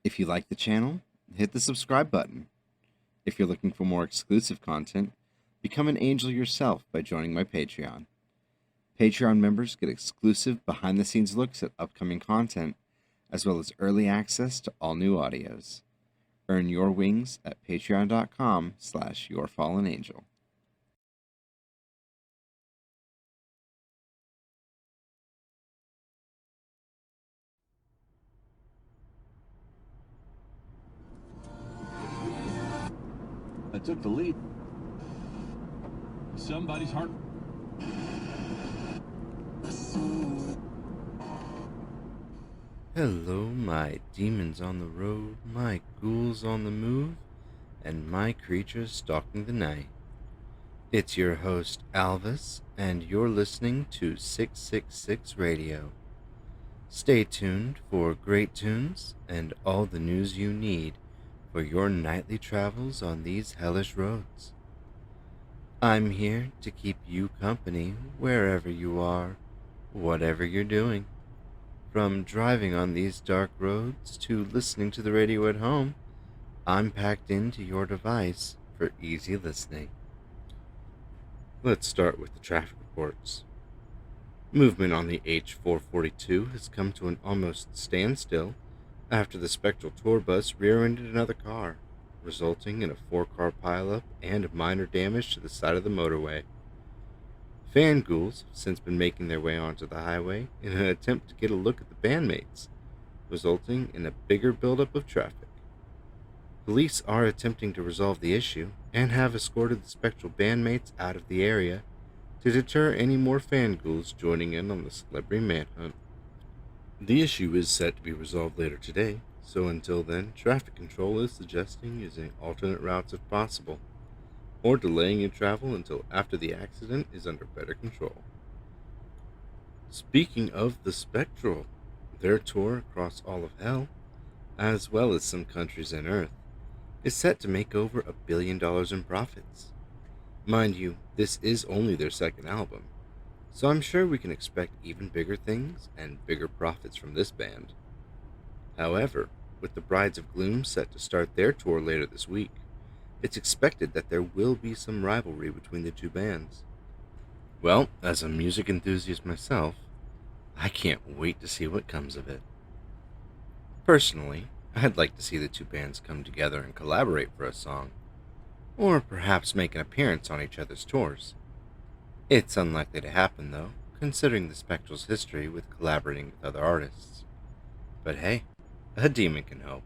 If you like the channel, hit the subscribe button. If you're looking for more exclusive content, become an angel yourself by joining my Patreon. Patreon members get exclusive behind-the-scenes looks at upcoming content, as well as early access to all new audios. Earn your wings at patreon.com/yourfallenangel. I took the lead. Somebody's heart. Hello, my demons on the road, my ghouls on the move, and my creatures stalking the night. It's your host, Alvis, and you're listening to 666 Radio. Stay tuned for great tunes and all the news you need for your nightly travels on these hellish roads. I'm here to keep you company wherever you are, whatever you're doing. From driving on these dark roads to listening to the radio at home, I'm packed into your device for easy listening. Let's start with the traffic reports. Movement on the H442 has come to an almost standstill after the Spectral tour bus rear-ended another car, resulting in a 4-car pileup and minor damage to the side of the motorway. Fan ghouls have since been making their way onto the highway in an attempt to get a look at the bandmates, resulting in a bigger buildup of traffic. Police are attempting to resolve the issue and have escorted the Spectral bandmates out of the area to deter any more fan ghouls joining in on the celebrity manhunt. The issue is set to be resolved later today, so until then, traffic control is suggesting using alternate routes if possible, or delaying your travel until after the accident is under better control. Speaking of the Spectral, their tour across all of hell, as well as some countries on Earth, is set to make over $1 billion in profits. Mind you, this is only their second album, so I'm sure we can expect even bigger things and bigger profits from this band. However, with the Brides of Gloom set to start their tour later this week, it's expected that there will be some rivalry between the two bands. Well, as a music enthusiast myself, I can't wait to see what comes of it. Personally, I'd like to see the two bands come together and collaborate for a song, or perhaps make an appearance on each other's tours. It's unlikely to happen, though, considering the Spectral's history with collaborating with other artists. But hey, a demon can hope.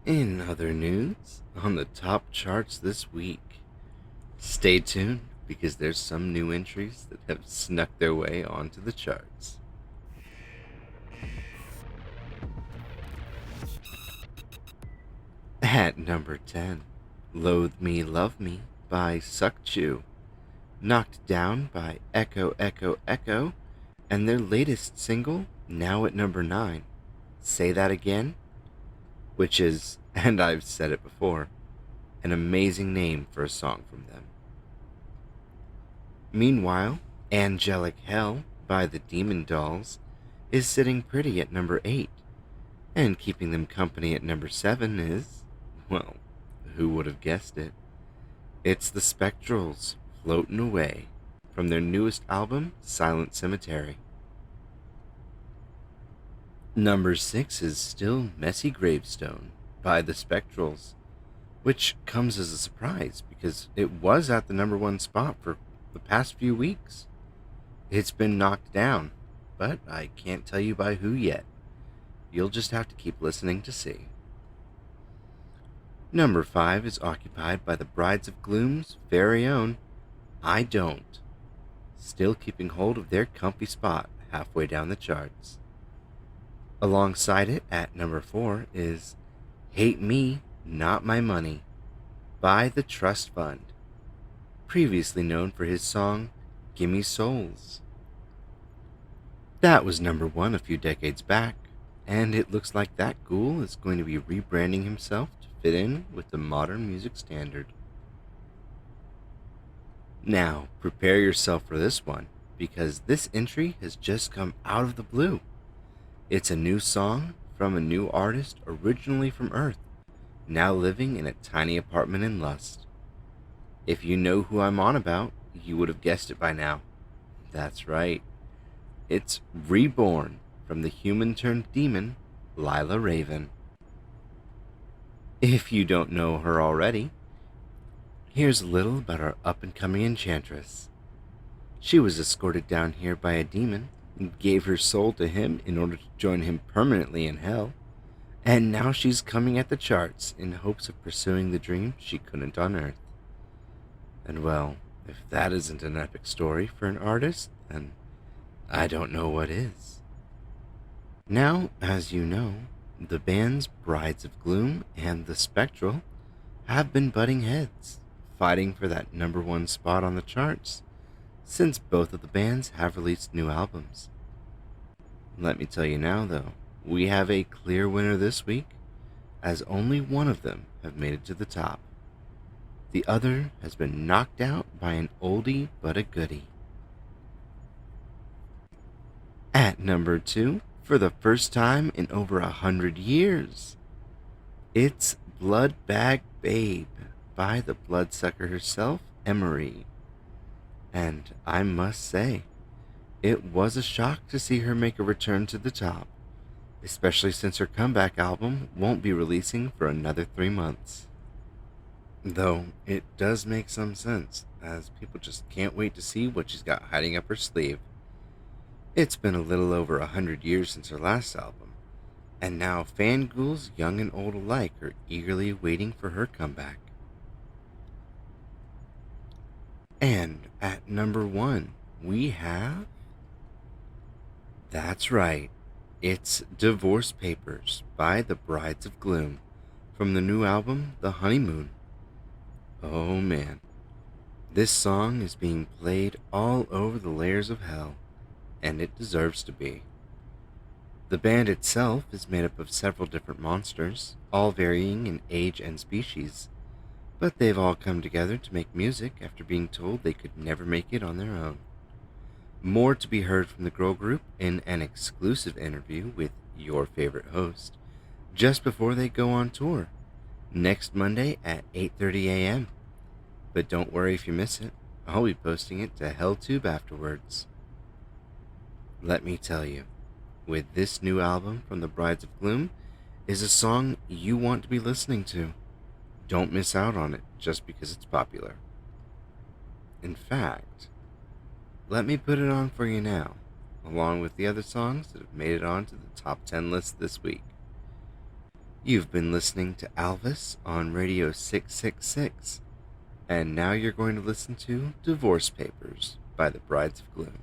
In other news, on the top charts this week, stay tuned because there's some new entries that have snuck their way onto the charts. At number 10, Loathe Me, Love Me by Suckchew, knocked down by Echo Echo Echo, and their latest single, now at number 9, Say That Again, which is, and I've said it before, an amazing name for a song from them. Meanwhile, Angelic Hell by the Demon Dolls is sitting pretty at number 8, and keeping them company at number 7 is, well, who would have guessed it? It's the Spectrals, Floating Away, from their newest album, Silent Cemetery. Number 6 is still Messy Gravestone by the Spectrals, which comes as a surprise because it was at the number 1 spot for the past few weeks. It's been knocked down, but I can't tell you by who yet. You'll just have to keep listening to see. Number 5 is occupied by the Brides of Gloom's very own I Don't, still keeping hold of their comfy spot halfway down the charts. Alongside it at number 4 is Hate Me, Not My Money by the Trust Fund, previously known for his song Gimme Souls. That was number 1 a few decades back, and it looks like that ghoul is going to be rebranding himself to fit in with the modern music standard. Now, prepare yourself for this one, because this entry has just come out of the blue. It's a new song from a new artist originally from Earth, now living in a tiny apartment in Lust. If you know who I'm on about, you would have guessed it by now. That's right. It's Reborn from the human-turned-demon, Lila Raven. If you don't know her already, here's a little about our up-and-coming enchantress. She was escorted down here by a demon and gave her soul to him in order to join him permanently in hell. And now she's coming at the charts in hopes of pursuing the dream she couldn't on Earth. And well, if that isn't an epic story for an artist, then I don't know what is. Now, as you know, the bands Brides of Gloom and The Spectral have been butting heads, fighting for that #1 spot on the charts, since both of the bands have released new albums. Let me tell you now, though, we have a clear winner this week, as only one of them have made it to the top. The other has been knocked out by an oldie but a goodie. At number 2, for the first time in over 100 years, it's Blood Bag Babe by the bloodsucker herself, Emery. And I must say, it was a shock to see her make a return to the top, especially since her comeback album won't be releasing for another 3 months. Though it does make some sense, as people just can't wait to see what she's got hiding up her sleeve. It's been a little over 100 years since her last album, and now fanghouls young and old alike are eagerly waiting for her comeback. And at number 1, we have... That's right, it's Divorce Papers by the Brides of Gloom, from the new album, The Honeymoon. Oh man, this song is being played all over the layers of hell, and it deserves to be. The band itself is made up of several different monsters, all varying in age and species, but they've all come together to make music after being told they could never make it on their own. More to be heard from the girl group in an exclusive interview with your favorite host, just before they go on tour, next Monday at 8:30 a.m. But don't worry if you miss it, I'll be posting it to HellTube afterwards. Let me tell you, with this new album from the Brides of Gloom is a song you want to be listening to. Don't miss out on it just because it's popular. In fact, let me put it on for you now, along with the other songs that have made it onto the top 10 list this week. You've been listening to Alvis on Radio 666, and now you're going to listen to Divorce Papers by the Brides of Gloom.